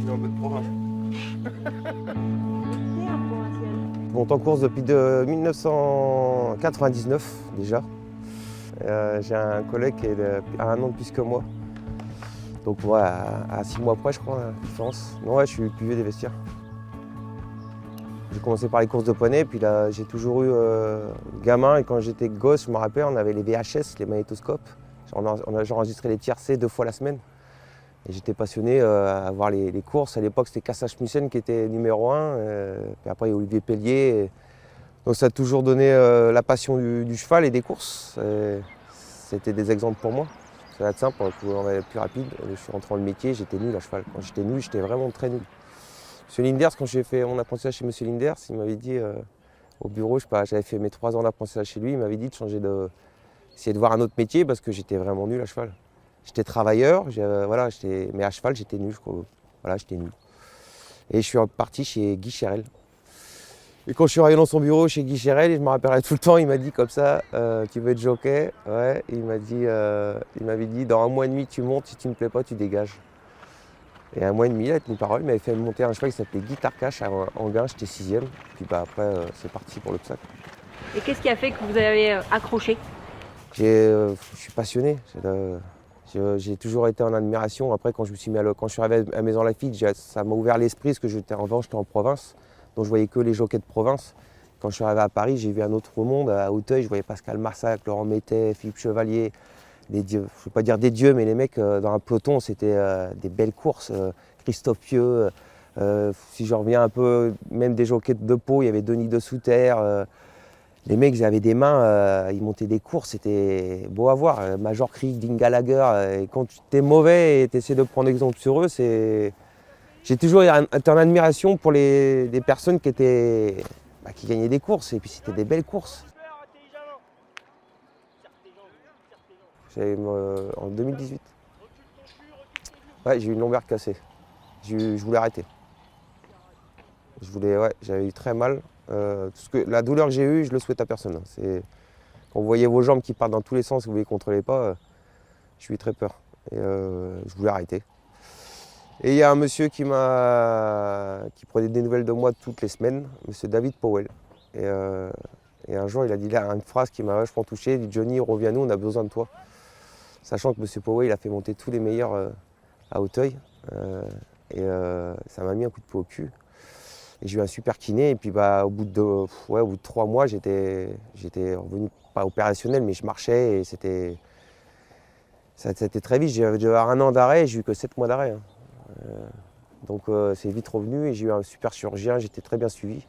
suis un peu de province. Je monte en course depuis 1999 déjà. J'ai un collègue qui a un an de plus que moi. Donc ouais, à 6 mois près je crois la différence. Non ouais, je suis le plus vieux des vestiaires. J'ai commencé par les courses de poney, puis là j'ai toujours eu gamin et quand j'étais gosse, je me rappelle, on avait les VHS, les magnétoscopes. J'enregistrais les tiercés 2 fois la semaine. Et j'étais passionné à voir les courses. À l'époque, c'était Cassel-Schmussen qui était numéro 1. Puis après, il y a Olivier Pellier. Donc ça a toujours donné la passion du cheval et des courses. C'était des exemples pour moi. Ça va être simple, on va être plus rapide. Je suis rentré dans le métier, j'étais nul à cheval. Quand j'étais nul, j'étais vraiment très nul. Monsieur Linders, quand j'ai fait mon apprentissage chez Monsieur Linders, il m'avait dit au bureau, j'avais fait mes 3 ans d'apprentissage chez lui, il m'avait dit de changer essayer de voir un autre métier parce que j'étais vraiment nul à cheval. J'étais travailleur, voilà, mais à cheval, j'étais nul. Voilà, j'étais nul. Et je suis reparti chez Guy Chérel. Et quand je suis arrivé dans son bureau chez Guy Chérel, je me rappellerai tout le temps, il m'a dit comme ça, tu veux être jockey? Ouais, il m'avait dit, dans 1 mois et demi, tu montes, si tu ne me plais pas, tu dégages. Et 1 mois et demi, il a tenu parole, il m'avait fait monter un cheval qui s'appelait Guy Tarcache à Enghien, j'étais 6e. Puis après, c'est parti pour l'obstacle. Et qu'est-ce qui a fait que vous avez accroché? Je suis passionné. J'ai toujours été en admiration. Après, quand je suis arrivé à Maison Lafitte, ça m'a ouvert l'esprit parce que j'étais en province, donc je voyais que les jockeys de province. Quand je suis arrivé à Paris, j'ai vu un autre monde. À Auteuil, je voyais Pascal Marsac, Laurent Métais, Philippe Chevalier, des dieux. Je ne veux pas dire des dieux, mais les mecs dans un peloton, c'était des belles courses. Christophe Pieux, si je reviens un peu, même des jockeys de Pau, il y avait Denis de Souter. Les mecs, ils avaient des mains, ils montaient des courses, c'était beau à voir. Major Creek, Dean Gallagher, et quand tu es mauvais et tu essaies de prendre exemple sur eux, j'ai toujours été en admiration pour des personnes qui gagnaient des courses, et puis c'était des belles courses. En 2018. Ouais, j'ai eu une lombaire cassée. Je voulais arrêter. J'avais eu très mal. La douleur que j'ai eue, je ne le souhaite à personne. Quand vous voyez vos jambes qui partent dans tous les sens, que vous ne les contrôlez pas, j'ai eu très peur. Et je voulais arrêter. Et il y a un monsieur qui prenait des nouvelles de moi toutes les semaines, monsieur David Powell. Et un jour, il a dit là une phrase qui m'a vachement touché. Il dit Johnny, reviens à nous, on a besoin de toi. Sachant que monsieur Powell, il a fait monter tous les meilleurs à Auteuil. Ça m'a mis un coup de pied au cul. Et j'ai eu un super kiné, et puis au bout de 3 mois, j'étais revenu, pas opérationnel, mais je marchais, et c'était très vite. J'avais 1 an d'arrêt, et j'ai eu que 7 mois d'arrêt. Donc c'est vite revenu, et j'ai eu un super chirurgien, j'étais très bien suivi.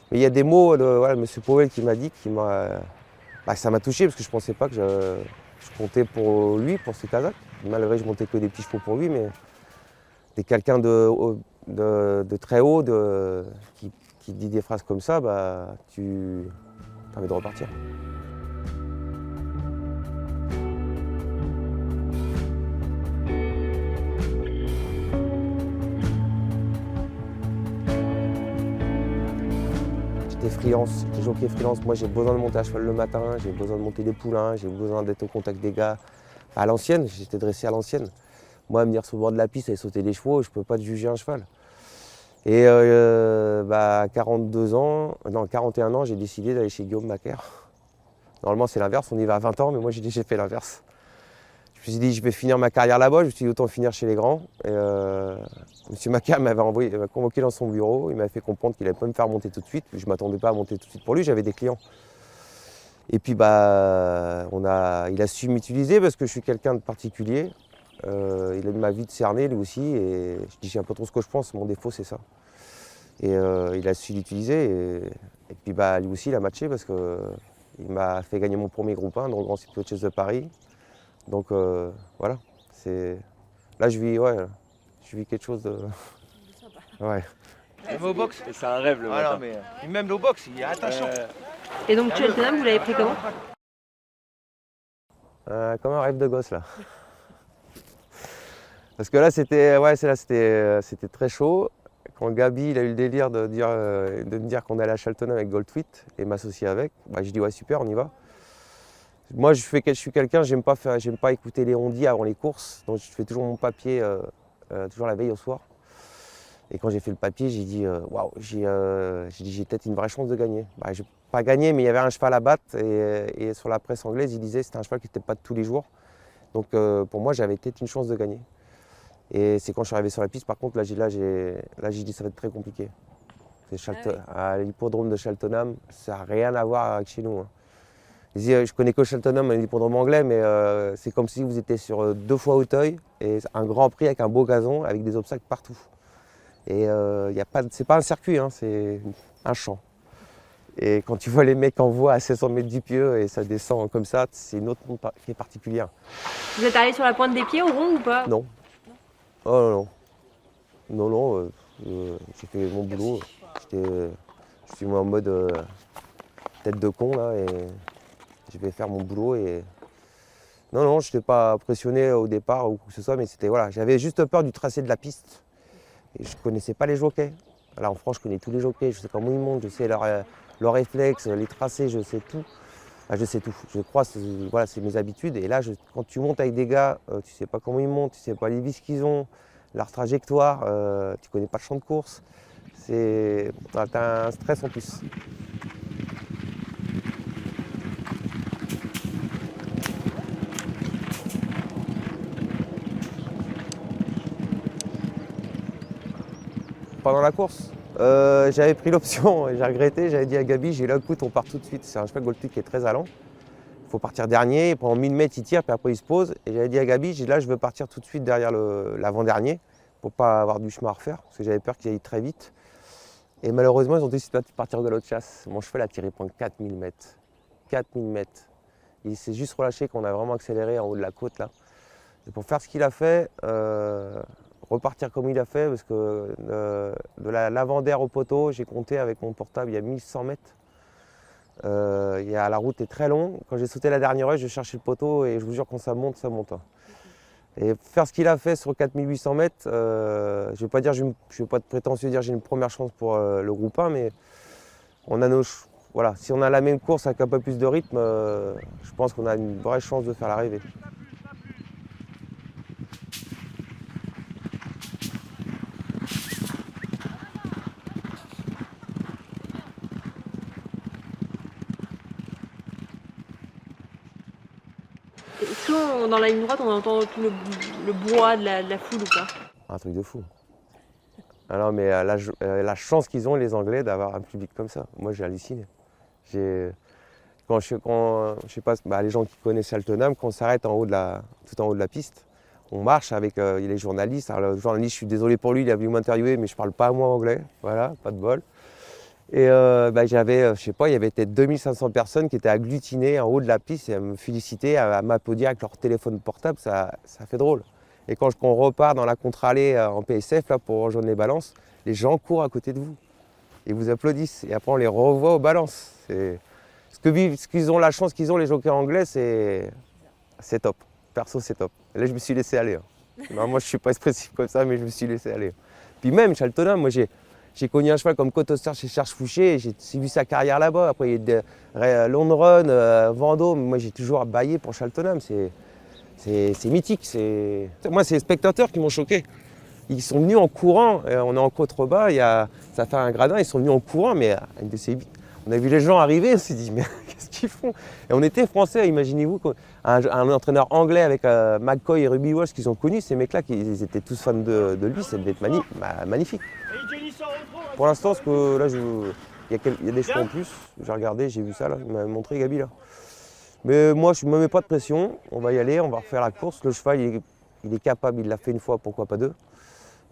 Mais il y a des mots, M. Powell qui m'a dit, ça m'a touché, parce que je ne pensais pas que je comptais pour lui, pour ce Kazakh. Malgré que je montais que des petits chevaux pour lui, mais quelqu'un de très haut qui dit des phrases comme ça, tu as envie de repartir. J'étais freelance, j'étais jockey freelance. Moi, j'ai besoin de monter à cheval le matin, j'ai besoin de monter des poulains, j'ai besoin d'être au contact des gars. À l'ancienne, j'étais dressé à l'ancienne. Moi, venir sur le bord de la piste et sauter des chevaux, je ne peux pas te juger un cheval. Et à 41 ans, j'ai décidé d'aller chez Guillaume Macaire. Normalement, c'est l'inverse, on y va à 20 ans, mais moi, j'ai fait l'inverse. Je me suis dit, je vais finir ma carrière là-bas, je me suis dit, autant finir chez les grands. Et M. Macaire m'a convoqué dans son bureau, il m'a fait comprendre qu'il n'allait pas me faire monter tout de suite. Je ne m'attendais pas à monter tout de suite pour lui, j'avais des clients. Et puis, il a su m'utiliser parce que je suis quelqu'un de particulier. Il m'a vite cerné lui aussi, et je dis j'ai un peu trop ce que je pense, mon défaut c'est ça. Et il a su l'utiliser, et puis lui aussi il a matché parce qu'il m'a fait gagner mon premier groupe 1 dans le Grand Circuit de Chess de Paris. Donc voilà, là je vis quelque chose de Sympa. Ouais. Même au box. C'est un rêve le matin. Non, mais même au box, il est attachant. Et donc Cheltenham, vous l'avez pris comment? Comme un rêve de gosse là. Parce que là c'était très chaud. Quand Gabi il a eu le délire de me dire qu'on allait à Cheltenham avec Goldtweet et m'associer avec, je dis ouais super, on y va. Moi je suis quelqu'un, j'aime pas écouter les on-dit avant les courses, donc je fais toujours mon papier toujours la veille au soir. Et quand j'ai fait le papier, j'ai dit waouh, j'ai peut-être une vraie chance de gagner. Bah, j'ai pas gagné, mais il y avait un cheval à battre et sur la presse anglaise, il disait que c'était un cheval qui n'était pas de tous les jours. Donc pour moi, j'avais peut-être une chance de gagner. Et c'est quand je suis arrivé sur la piste, par contre, là j'ai dit ça va être très compliqué. À l'hippodrome de Cheltenham, ça n'a rien à voir avec chez nous. Hein. Je connais que Cheltenham, un hippodrome anglais, mais c'est comme si vous étiez sur 2 fois Auteuil et un grand prix avec un beau gazon, avec des obstacles partout. Et c'est pas un circuit, hein, c'est un champ. Et quand tu vois les mecs en voie à 700 mètres du pied et ça descend comme ça, c'est une autre monde qui est particulière. Vous êtes arrivé sur la pointe des pieds au rond ou pas? Non. Oh non, non. Non, non, j'ai fait mon boulot. Je suis en mode tête de con là et je vais faire mon boulot. Et non, non, je n'étais pas impressionné au départ ou quoi que ce soit, mais c'était voilà, j'avais juste peur du tracé de la piste. Et je ne connaissais pas les jockeys. Là en France, je connais tous les jockeys, je sais comment ils montent, je sais leurs réflexes, les tracés, je sais tout. Enfin, je sais tout. Je crois, voilà, c'est mes habitudes. Et là, quand tu montes avec des gars, tu ne sais pas comment ils montent, tu ne sais pas les vis qu'ils ont, leur trajectoire, tu ne connais pas le champ de course. Tu as un stress en plus. Pendant la course, j'avais pris l'option et j'ai regretté. J'avais dit à Gabi, j'ai là, écoute, on part tout de suite. C'est un cheval Gold Peak qui est très allant. Il faut partir dernier. Et pendant 1000 mètres, il tire, puis après, il se pose. Et j'avais dit à Gabi, là, je veux partir tout de suite derrière l'avant-dernier pour ne pas avoir du chemin à refaire, parce que j'avais peur qu'il aille très vite. Et malheureusement, ils ont décidé de partir au galop de chasse. Mon cheval a tiré pendant 4000 mètres. 4000 mètres. Il s'est juste relâché quand on a vraiment accéléré en haut de la côte, là. Et pour faire ce qu'il a fait, repartir comme il a fait, parce que de l'avant-der au poteau, j'ai compté avec mon portable, il y a 1100 mètres. La route est très longue. Quand j'ai sauté la dernière heure, je cherchais le poteau et je vous jure, quand ça monte, ça monte. Et faire ce qu'il a fait sur 4800 mètres, je ne vais pas dire, je ne vais pas être prétentieux dire j'ai une première chance pour le groupe 1, mais on a voilà, si on a la même course avec un peu plus de rythme, je pense qu'on a une vraie chance de faire l'arrivée. Est-ce que dans la ligne droite, on entend tout le bois de la foule ou pas? Un truc de fou. Alors, mais la chance qu'ils ont, les Anglais, d'avoir un public comme ça. Moi, j'ai halluciné. Quand je sais pas, les gens qui connaissent Cheltenham, quand on s'arrête tout en haut de la piste, on marche avec les journalistes. Alors, le journaliste, je suis désolé pour lui, il a voulu m'interviewer, mais je ne parle pas moi anglais. Voilà, pas de bol. Et j'avais, je sais pas, il y avait peut-être 2500 personnes qui étaient agglutinées en haut de la piste et à me féliciter, à m'applaudir avec leur téléphone portable, ça fait drôle. Et quand on repart dans la contre-allée en PSF là, pour rejoindre les balances, les gens courent à côté de vous. Ils vous applaudissent. Et après, on les revoit aux balances. Ce qu'ils ont, la chance qu'ils ont, les jockeys anglais, c'est top. Perso, c'est top. Et là, je me suis laissé aller. Non, moi, je ne suis pas expressif comme ça, mais je me suis laissé aller. Puis même, Cheltenham, moi, j'ai connu un cheval comme Cotoster chez Serge Fouché, j'ai vu sa carrière là-bas. Après, il y a Lone Run, Vendôme. Moi, j'ai toujours baillé pour Cheltenham. C'est mythique. Moi, c'est les spectateurs qui m'ont choqué. Ils sont venus en courant. On est en contrebas, ça fait un gradin. Ils sont venus en courant, mais on a vu les gens arriver. On s'est dit, mais qu'est-ce qu'ils font? Et on était français, imaginez-vous, un entraîneur anglais avec McCoy et Ruby Walsh qu'ils ont connus. Ces mecs-là, ils étaient tous fans de lui. Ça devait être magnifique. Pour l'instant, parce que là, il y a des chevaux en plus. J'ai regardé, j'ai vu ça, là. Il m'a montré Gabi, là. Mais moi, je ne me mets pas de pression. On va y aller, on va refaire la course. Le cheval, il est capable, il l'a fait une fois, pourquoi pas deux.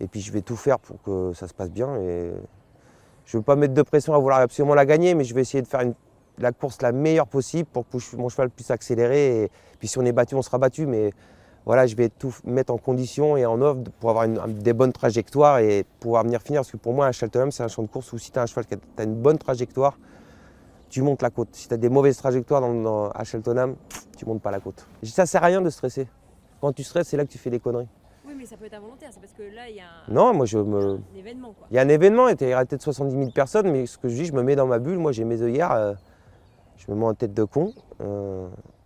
Et puis, je vais tout faire pour que ça se passe bien. Et je ne veux pas mettre de pression à vouloir absolument la gagner, mais je vais essayer de faire la course la meilleure possible pour que mon cheval puisse accélérer. Et puis, si on est battu, on sera battu. Mais voilà, je vais tout mettre en condition et en offre pour avoir des bonnes trajectoires et pouvoir venir finir. Parce que pour moi, à Cheltenham, c'est un champ de course où si tu as un cheval qui a une bonne trajectoire, tu montes la côte. Si tu as des mauvaises trajectoires à Cheltenham, tu montes pas la côte. Ça sert à rien de stresser. Quand tu stresses, c'est là que tu fais des conneries. Oui, mais ça peut être involontaire, c'est parce que là, il y a Non, moi un événement, quoi. Il y a un événement, il y aura peut-être 70 000 personnes, mais ce que je dis, je me mets dans ma bulle. Moi, j'ai mes œillères, je me mets en tête de con.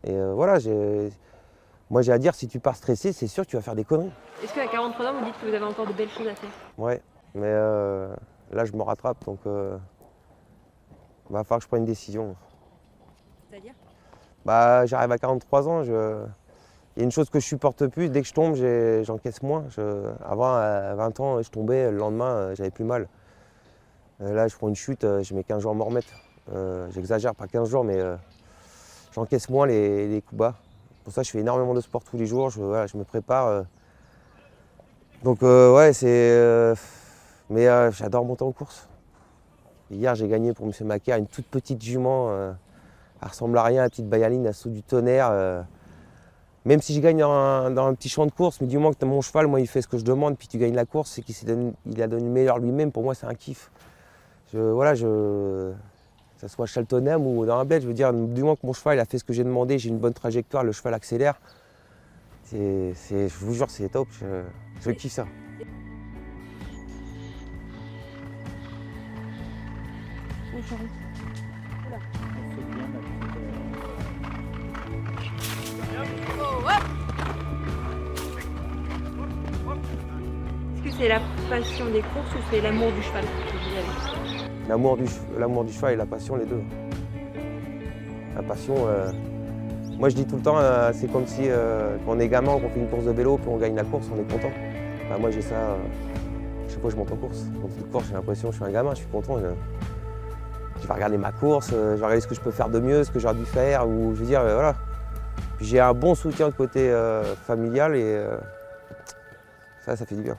Voilà, moi, j'ai à dire, si tu pars stressé, c'est sûr que tu vas faire des conneries. Est-ce qu'à 43 ans, vous dites que vous avez encore de belles choses à faire? Ouais. Mais là, je me rattrape, donc il va falloir que je prenne une décision. C'est-à-dire? Bah, j'arrive à 43 ans, il y a une chose que je supporte plus, dès que je tombe, j'encaisse moins. Avant, à 20 ans, je tombais, le lendemain, j'avais plus mal. Là, je prends une chute, je mets 15 jours à m'en remettre. J'exagère, pas 15 jours, mais j'encaisse moins les coups bas. Pour ça, je fais énormément de sport tous les jours, voilà, je me prépare. Donc, ouais, mais j'adore monter en course. Hier, j'ai gagné pour M. Macaire une toute petite jument. Elle ressemble à rien, la petite Bayaline, elle saute du tonnerre. Même si je gagne dans un petit champ de course, mais du moment que mon cheval, moi, il fait ce que je demande, puis tu gagnes la course, c'est qu'il a donné le meilleur lui-même. Pour moi, c'est un kiff. Que ce soit à Cheltenham ou dans un bled, je veux dire, du moment que mon cheval il a fait ce que j'ai demandé, j'ai une bonne trajectoire, le cheval accélère. Je vous jure, c'est top. Je kiffe ça. Est-ce que c'est la passion des courses ou c'est l'amour du cheval que vous avez? L'amour du cheval et la passion, les deux. La passion, moi je dis tout le temps, c'est comme si quand on est gamin, qu'on fait une course de vélo, puis on gagne la course, on est content. Enfin, moi j'ai ça, chaque fois que je monte en course. Quand je course, j'ai l'impression que je suis un gamin, je suis content. Je vais regarder ma course, je vais regarder ce que je peux faire de mieux, ce que j'aurais dû faire, ou je veux dire, voilà. Puis j'ai un bon soutien de côté familial et ça fait du bien.